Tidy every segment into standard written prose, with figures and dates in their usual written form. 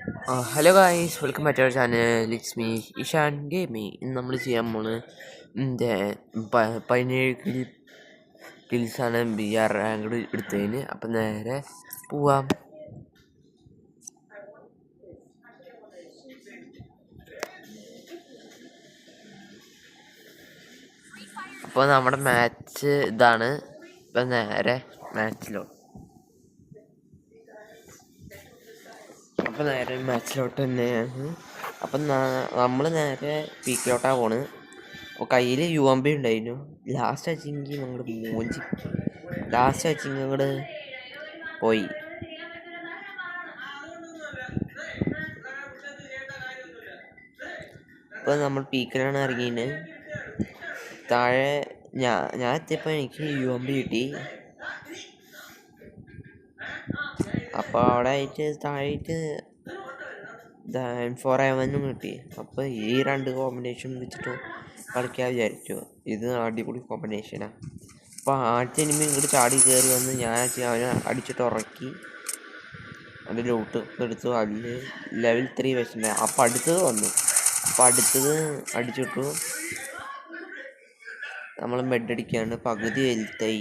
Hello guys, welcome back to our channel. It's me Ishaan gaming. ഇന്ന് നമ്മൾ ചെയ്യാൻ പോണ് എൻ്റെ 17 കിൽസാണ് BR റാങ്ക് എടുത്തതിന്. അപ്പം നേരെ പോവാം. അപ്പോൾ നമ്മുടെ മാച്ച് ഇതാണ്. ഇപ്പം നേരെ മാച്ചിലോട്ട് തന്നെയാണ്. അപ്പം നമ്മൾ നേരെ പീക്കിലോട്ടാണ് പോണ്. അപ്പോൾ കയ്യിൽ UMP ഉണ്ടായിരുന്നു. ലാസ്റ്റ് അച്ചിങ് അങ്ങോട്ട് പോയി. അപ്പോൾ നമ്മൾ പീക്കിലാണ് ഇറങ്ങിയത്. താഴെ ഞാൻ എത്തിയപ്പോൾ എനിക്ക് UMP കിട്ടി. അപ്പോൾ അവിടെ ആയിട്ട് താഴേക്ക് M4A1 കിട്ടി. അപ്പോൾ ഈ രണ്ട് കോമ്പിനേഷൻ വെച്ചിട്ട് കളിക്കാൻ വിചാരിച്ചു. ഇത് അടിപൊളി കോമ്പിനേഷനാണ്. അപ്പോൾ ആദ്യത്തെ എനിമി ഇങ്ങോട്ട് ചാടി കയറി വന്ന് ഞാൻ അവനെ അടിച്ചിട്ട് ഉറക്കി. അതിൻ്റെ ലൂട്ട് എടുത്തു. അതിൽ ലെവൽ 3 വെച്ചിട്ടുണ്ടായി. അപ്പോൾ അടുത്തത് വന്നു. അപ്പോൾ അടുത്തത് അടിച്ചിട്ടു. നമ്മൾ ബെഡ് അടിക്കുകയാണ്. പകുതി വെലുത്തായി.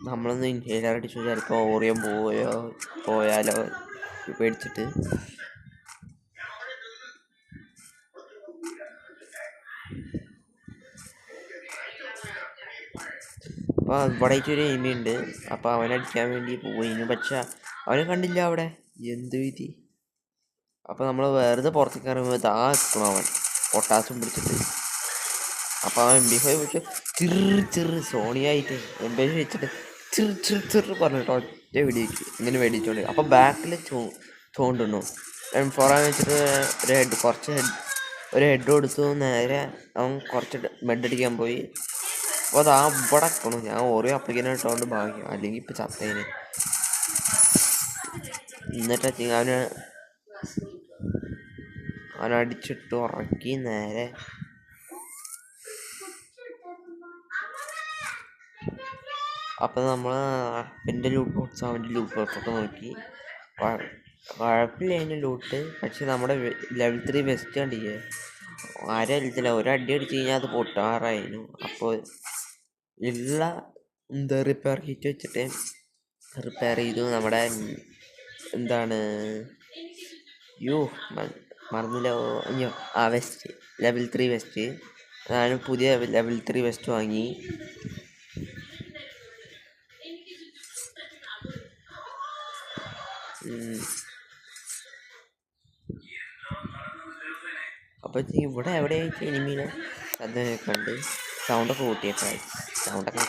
നമ്മളൊന്ന് ഇൻഹേലർ അടിച്ചു. ചിലപ്പോൾ ഓറിയം പോയാലോ പേടിച്ചിട്ട്. അപ്പോൾ ഇവിടെ ഒരു എനിമി ഉണ്ട്. അപ്പോൾ അവനടിക്കാൻ വേണ്ടി പോയിന്. പക്ഷെ അവനെ കണ്ടില്ല അവിടെ. എന്ത് വിധി. അപ്പോൾ നമ്മൾ വെറുതെ പുറത്തേക്ക് ഇറങ്ങുമ്പോൾ എത്തണം അവൻ പൊട്ടാസും പിടിച്ചിട്ട്. അപ്പോൾ അവൻ MB5 വെച്ച് ചെറു സോണിയായിട്ട് MB5 വെച്ചിട്ട് ചെറു പറഞ്ഞിട്ട് ഒറ്റ വെടിവെച്ചു. ഇങ്ങനെ വെടിച്ചോണ്ട്. അപ്പോൾ ബാക്കിൽ തോണ്ടുന്നു. M4 വെച്ചിട്ട് ഒരു ഹെഡ് കൊടുത്തു. നേരെ അവൻ കുറച്ച് ബെഡ് അടിക്കാൻ പോയി. അപ്പോൾ അത് ഇവിടെ ആക്കണം. ഞാൻ ഓരോ അപ്ലിക്കേഷൻ ഇട്ടുകൊണ്ട് ഭാഗ്യം, അല്ലെങ്കിൽ ഇപ്പം ചത്തേന്. എന്നിട്ട് അവനടിച്ചിട്ട് ഉറക്കി. നേരെ അപ്പം നമ്മൾ എൻ്റെ ലൂട്ട് ബോക്സ് അവൻ്റെ ലൂട്ട് ബോക്സൊക്കെ നോക്കി. കുഴപ്പമില്ല അതിന് ലൂട്ട്. പക്ഷെ നമ്മുടെ ലെവൽ 3 വെസ്റ്റ് കണ്ടില്ലേ, ആരും അടിച്ചില്ല. ഒരടി അടിച്ച് കഴിഞ്ഞാൽ അത് പൊട്ടാറായിരുന്നു. അപ്പോൾ ഉള്ള റിപ്പയർ കിറ്റ് വെച്ചിട്ട് റിപ്പയർ ചെയ്തു. നമ്മുടെ മറന്നില്ല. Vest level 3 vest. ഞാൻ പുതിയ ലെവൽ 3 വെസ്റ്റ് വാങ്ങി. അപ്പോൾ ഇവിടെ എവിടെയായിട്ട് എനിമീനെ ശബ്ദം കേൾക്കുന്നുണ്ട്. സൗണ്ടൊക്കെ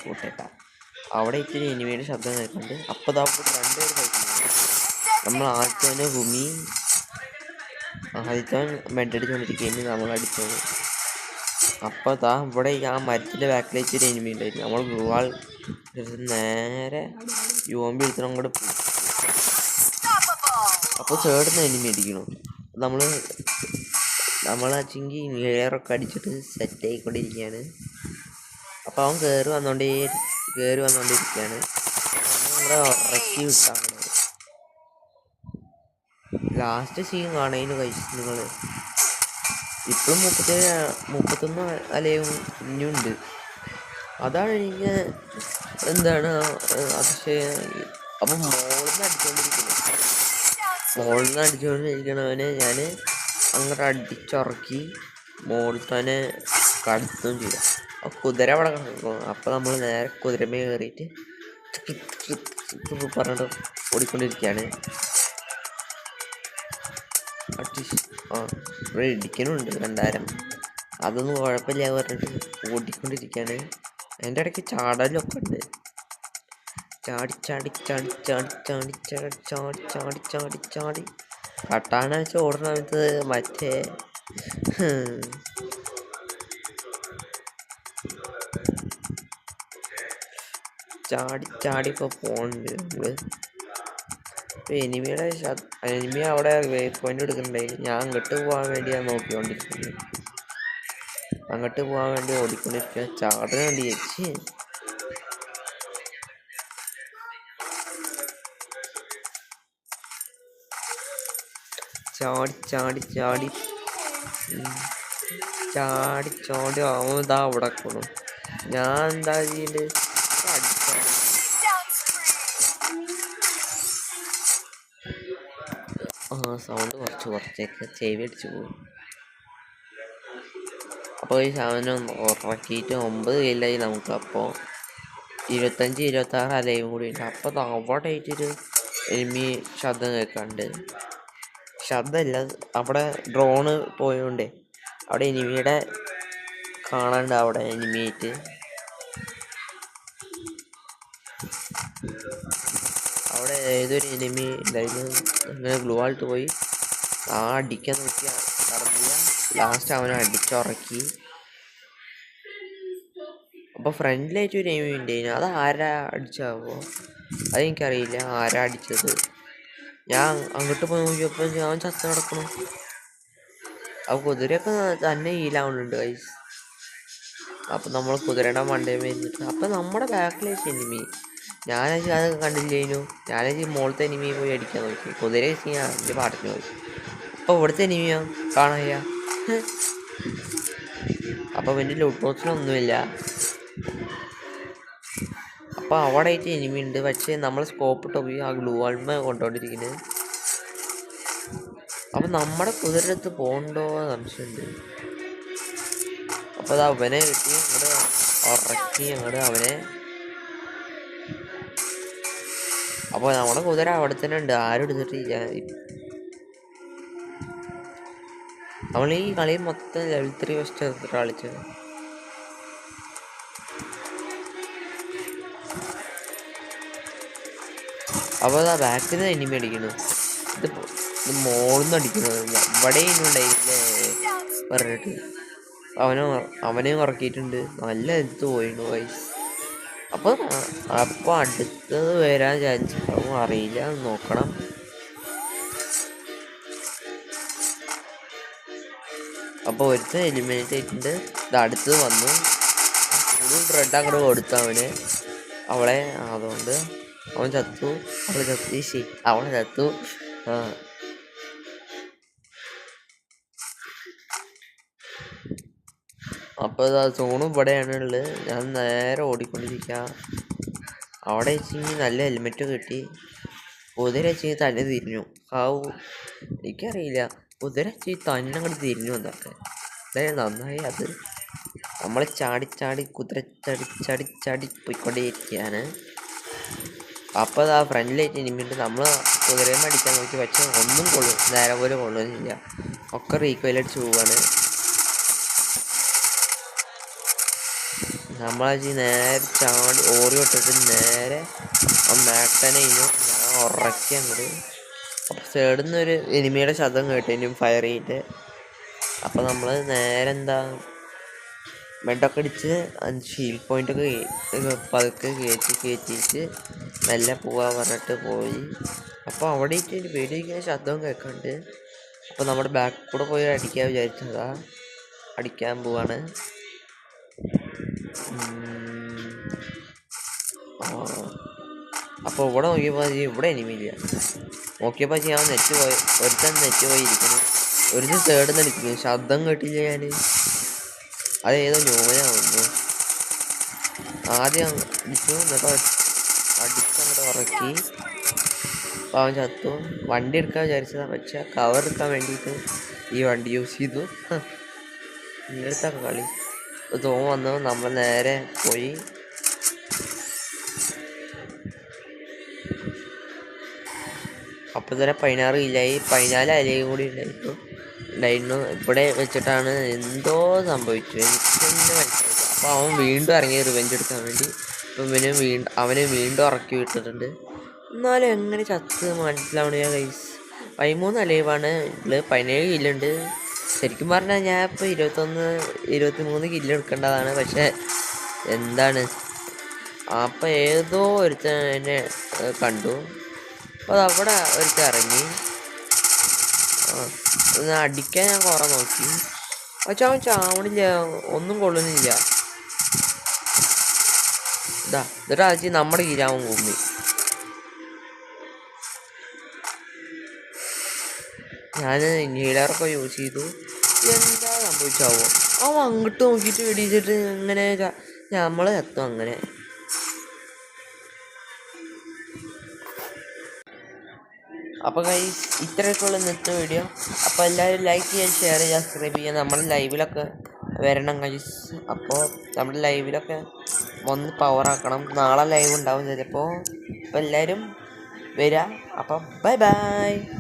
കൂട്ടിയേക്കാം. അവിടെ ഇച്ചിരി എനിമിയുടെ ശബ്ദം കേൾക്കുന്നുണ്ട്. അപ്പോൾ രണ്ടുപേർ കഴിക്കുന്നുണ്ട്. നമ്മൾ ആദ്യത്തെ ഭൂമി മെഡടിച്ചുകൊണ്ടിരിക്കുകയാണ്. നമ്മൾ അടിച്ചത്. അപ്പോൾ ഇവിടെ ആ മരത്തിൻ്റെ ബാക്കിലേക്ക് ഒരു എനിമി ഉണ്ടായിരുന്നു. നമ്മൾ ഗ്ലൂവാൾ നേരെ UMP എടുത്തിട്ട് അങ്ങോട്ട് പോയി. അപ്പോൾ ചേർന്ന് എനിമി അടിക്കണം. നമ്മളാച്ചെങ്കിൽ എയറൊക്കെ അടിച്ചിട്ട് സെറ്റ് ആയിക്കൊണ്ടിരിക്കുകയാണ്. അപ്പോൾ അവൻ കയറി വന്നുകൊണ്ടിരിക്കുകയാണ്. നമ്മളെ ഉറക്കി വിട്ടാണ്. ലാസ്റ്റ് സീൻ കാണുന്നതിന് കഴിച്ചു നിങ്ങൾ. ഇപ്പോഴും 31 അലയും ഇനിയുണ്ട്. അതാണ് എനിക്ക് അതിശയം. അപ്പം മോളിൽ നിന്ന് അടിച്ചുകൊണ്ടിരിക്കണവനെ ഞാൻ അങ്ങോട്ട് അടിച്ചുറക്കി. മോളിൽ തന്നെ കടത്തുകയും ചെയ്തു. അപ്പോൾ കുതിര അവിടെ കിടക്കും. അപ്പോൾ നമ്മൾ നേരെ കുതിരമേ കയറിയിട്ട് പറഞ്ഞിട്ട് ഓടിക്കൊണ്ടിരിക്കുകയാണ്. ഇവിടെ ഇടിക്കണുണ്ട് 2000. അതൊന്നും കുഴപ്പമില്ല പറഞ്ഞിട്ട് ഓടിക്കൊണ്ടിരിക്കുകയാണ്. അതിൻ്റെ ഇടയ്ക്ക് ചാടലൊക്കെ ഉണ്ട്. ചാടി കട്ടാന വെച്ച് ഓടുന്ന സമയത്ത് മറ്റേ ചാടി ഇപ്പോൾ പോകുന്നുണ്ട് നമ്മള്. എനിമി അവിടെ വേവ് പോയിന്റ് എടുക്കുന്നുണ്ടായി. ഞാൻ അങ്ങോട്ട് പോകാൻ വേണ്ടിയാണ് നോക്കിക്കൊണ്ടിരിക്കുന്നത്. ഓടിക്കൊണ്ടിരിക്കുക. ചാടന കണ്ടി ചേച്ചി. ചാടി ചാടി ചാടി ചാടി ചാടി അവൻ ഇതാ അവിടെ കൊണ്ടു. ഞാൻ എന്താ ചെയ്യണ്ട്? സൗണ്ട് കുറച്ചേക്ക് ചെവി അടിച്ചു പോകും. അപ്പോൾ ഈ സാധനം ഉറക്കിയിട്ട് 9 കില്ലായി നമുക്ക്. അപ്പോൾ 25-26 അലയും കൂടി ഉണ്ട്. അപ്പോൾ അവിടെ ആയിട്ടൊരു എനിമി ശബ്ദം കേൾക്കാണ്ട്. ശബ്ദമല്ല, അവിടെ ഡ്രോണ് പോയോണ്ടേ അവിടെ എനിമിയുടെ കാണാണ്ട്. അവിടെ എനിമിയായിട്ട് അവിടെ ഏതൊരു എനിമി ഉണ്ടായിരുന്നു. അങ്ങനെ ഗ്ലൂ ആൾട്ട് പോയി അടിക്കാൻ നോക്കിയ നടന്നില്ല. ലാസ്റ്റ് അവനെ അടിച്ചുറക്കി. അപ്പോൾ ഫ്രണ്ടിലായിട്ട് ഒരു എനിമി ഉണ്ടായിരുന്നു. അത് ആരാ അടിച്ചാവോ അതെനിക്കറിയില്ല ആരാ അടിച്ചത്. ഞാൻ അങ്ങോട്ട് പോയി നോക്കിയപ്പോൾ ഞാൻ ചത്ത കിടക്കണം. അപ്പോൾ കുതിരയൊക്കെ തന്നെ ഹീലാവുന്നുണ്ട് ഗൈസ്. അപ്പം നമ്മൾ കുതിരയുടെ മണ്ടയിൽ വരുന്നിട്ട് അപ്പം നമ്മുടെ ബാക്കിലേക്ക് എനിമി. ഞാനത് അതൊക്കെ കണ്ടില്ലേനു. ഞാനത് മോളത്തെ എനിമിയെ പോയി അടിക്കാൻ നോക്കി. കുതിര ഞാൻ അതിൻ്റെ പാട്ടിന് പോയി. അപ്പോൾ ഇവിടുത്തെ എനിമിയോ കാണാനില്ല. അപ്പോൾ എൻ്റെ ലൂട്ട് ബോക്സിലൊന്നുമില്ല. അപ്പോൾ അവിടെ ആയിട്ട് എനിമി ഉണ്ട്. പക്ഷേ നമ്മൾ സ്കോപ്പ് ഇട്ട് പോയി ആ ഗ്ലൂ വാൾമ കൊണ്ടുകൊണ്ടിരിക്കുന്നത്. അപ്പം നമ്മുടെ കുതിരടുത്ത് പോകണ്ടോ സംശയമുണ്ട്. അപ്പോൾ അത് അവനെ കിട്ടി അങ്ങോട്ട് ഉറക്കി അങ്ങോട്ട് അവനെ. അപ്പോൾ നമ്മുടെ കുതിര അവിടെ തന്നെ ഉണ്ട്, ആരും എടുത്തിട്ടില്ല. നമ്മൾ ഈ കളി മൊത്തം ലെവൽ 3 ഫസ്റ്റ് എടുത്തിട്ട് കളിച്ചത്. അപ്പോൾ അതാ ബാക്കിൽ നിന്ന് എനിമി അടിക്കുന്നു. ഇത് മോളിൽ നിന്ന് അടിക്കുന്നത്. ഇവിടെ ഉണ്ടായില്ലേ പറഞ്ഞിട്ട് അവനെയും ഉറക്കിയിട്ടുണ്ട്. നല്ല ഹെൽത്ത് പോയിരുന്നു വൈസ്. അപ്പോൾ അടുത്തത് വരാൻ ചാൻസ് ഉണ്ടാവും, അറിയില്ല, നോക്കണം. അപ്പോൾ ഒരുത്തൻ എലിമിനേറ്റ് ആയിട്ടുണ്ട്. ഇത് അടുത്തത് വന്നു. ഫുൾ റെഡ് അങ്ങോട്ട് കൊടുത്തു അവന് അവളെ. അതുകൊണ്ട് അവൻ ചത്തു. അവളെ ചത്തു. അവളെ ചത്തു. അപ്പോൾ ഇതാ സോണും ഇവിടെയാണ് ഉള്ളത്. ഞാൻ നേരെ ഓടിക്കൊണ്ടിരിക്കുക. അവിടെ വെച്ചെങ്കിൽ നല്ല ഹെൽമെറ്റ് കിട്ടി. കുതിര വെച്ച് തന്നെ തിരിഞ്ഞു. എനിക്കറിയില്ല, കുതിര വെച്ച് തന്നെ അങ്ങോട്ട് തിരിഞ്ഞു എന്നൊക്കെ. എന്തായാലും നന്നായി. അത് നമ്മൾ ചാടി കുതിര ചാടി പോയിക്കൊണ്ടേയിരിക്കുകയാണ്. അപ്പോൾ അത് ആ ഫ്രണ്ടിലേക്ക് ഇനിമിട്ട് നമ്മൾ കുതിരയും അടിക്കാൻ നോക്കി. പക്ഷെ ഒന്നും നേരെ പോലെ കൊള്ളുന്നില്ല. ഒക്കെ റീക്വയിലടിച്ച് പോവാണ്. നമ്മളത് നേരെ ചാടി ഓടി വിട്ടിട്ട് നേരെ മാക്ടനെ ഞാൻ ഉറക്കി അങ്ങോട്ട്. അപ്പോൾ സൈഡിൽ നിന്നൊരു എനിമിയുടെ ശബ്ദം കേട്ടു ഫയർ ചെയ്തിട്ട്. അപ്പോൾ നമ്മൾ നേരെ ബെഡൊക്കെ അടിച്ച് ഷീൽഡ് പോയിൻ്റൊക്കെ പതുക്കെ കയറ്റിയിട്ട് മെല്ലെ പോവാൻ പറഞ്ഞിട്ട് പോയി. അപ്പോൾ അവിടെ ഇട്ട് പേടിക്കുന്ന ശബ്ദവും കേൾക്കാണ്ട്. അപ്പോൾ നമ്മുടെ ബാക്ക് കൂടെ പോയി അടിക്കാൻ വിചാരിച്ചതാ. അടിക്കാൻ പോവാണ്. അപ്പോൾ ഇവിടെ നോക്കിയപ്പോൾ ഇവിടെ എനിമില്ല. നോക്കിയപ്പോൾ ഞാൻ ഒരുത്തൻ നെറ്റ് പോയിരിക്കുന്നു. ഒരുത്തൻ തേർഡ് നിൽക്കുന്നു. ശബ്ദം കേട്ടില്ല ഞാൻ. അതേതോ നോയാവുന്നു. ആദ്യം അടിച്ചു, എന്നിട്ട് അടിച്ചങ്ങോട്ട് ഉറക്കി. അവൻ ചത്തു. വണ്ടി എടുക്കാൻ വിചാരിച്ചതാണ്, പക്ഷെ കവർ എടുക്കാൻ വേണ്ടിയിട്ട് ഈ വണ്ടി യൂസ് ചെയ്തു. ഇങ്ങനത്തെ കളി വന്നു. നമ്മൾ നേരെ പോയി. അപ്പോൾ തന്നെ 16 കില്ലായി. 14 അലയും കൂടി ഉണ്ടായിരുന്നു. ഇവിടെ വെച്ചിട്ടാണ് എന്തോ സംഭവിച്ചു. എനിക്ക് തന്നെ മനസ്സിലായി. അപ്പോൾ അവൻ വീണ്ടും ഇറങ്ങി റിവെഞ്ച് എടുക്കാൻ വേണ്ടി. അപ്പം അവനെ വീണ്ടും ഇറക്കി വിട്ടിട്ടുണ്ട്. എന്നാലും എങ്ങനെ ചത്ത് മനസ്സിലാവണ ഗൈസ്. 13 അലൈവാണ് ഉള്ളത്. 17 കില്ലുണ്ട്. ശരിക്കും പറഞ്ഞാൽ ഞാൻ ഇപ്പോൾ 23 കില്ല് എടുക്കേണ്ടതാണ്. പക്ഷേ എന്താണ്, അപ്പം ഏതോ ഒരുത്തൻ എന്നെ കണ്ടു. അപ്പോൾ അതവിടെ ഒരുത്തൻ ഇറങ്ങി. അടിക്കാൻ ഞാൻ കുറേ നോക്കി, പക്ഷെ അവൻ ചാവണില്ല, ഒന്നും കൊള്ളുന്നില്ല. എന്നിട്ട് ആഴ്ച നമ്മുടെ കീരാവൻ കൂമ്പി. ഞാൻ ഇൻഹേലറൊക്കെ യൂസ് ചെയ്തു. എന്താ സംഭവിച്ചാവോ? അവൻ അങ്ങോട്ട് നോക്കിയിട്ട് വെടിച്ചിട്ട് ഇങ്ങനെ നമ്മൾ എത്തും അങ്ങനെ. അപ്പോൾ ഗൈസ് ഇത്രയൊക്കെയുള്ള ഇന്നത്തെ വീഡിയോ. അപ്പോൾ എല്ലാവരും ലൈക്ക് ചെയ്യാൻ, ഷെയർ ചെയ്യാൻ, സബ്സ്ക്രൈബ് ചെയ്യാൻ. നമ്മുടെ ലൈവിലൊക്കെ വരണം ഗൈസ്. അപ്പോൾ നമ്മുടെ ലൈവിലൊക്കെ ഒന്ന് പവറാക്കണം. നാളെ ലൈവ് ഉണ്ടാവും ചിലപ്പോൾ. അപ്പോൾ എല്ലാവരും വരിക. അപ്പം ബൈ ബൈ.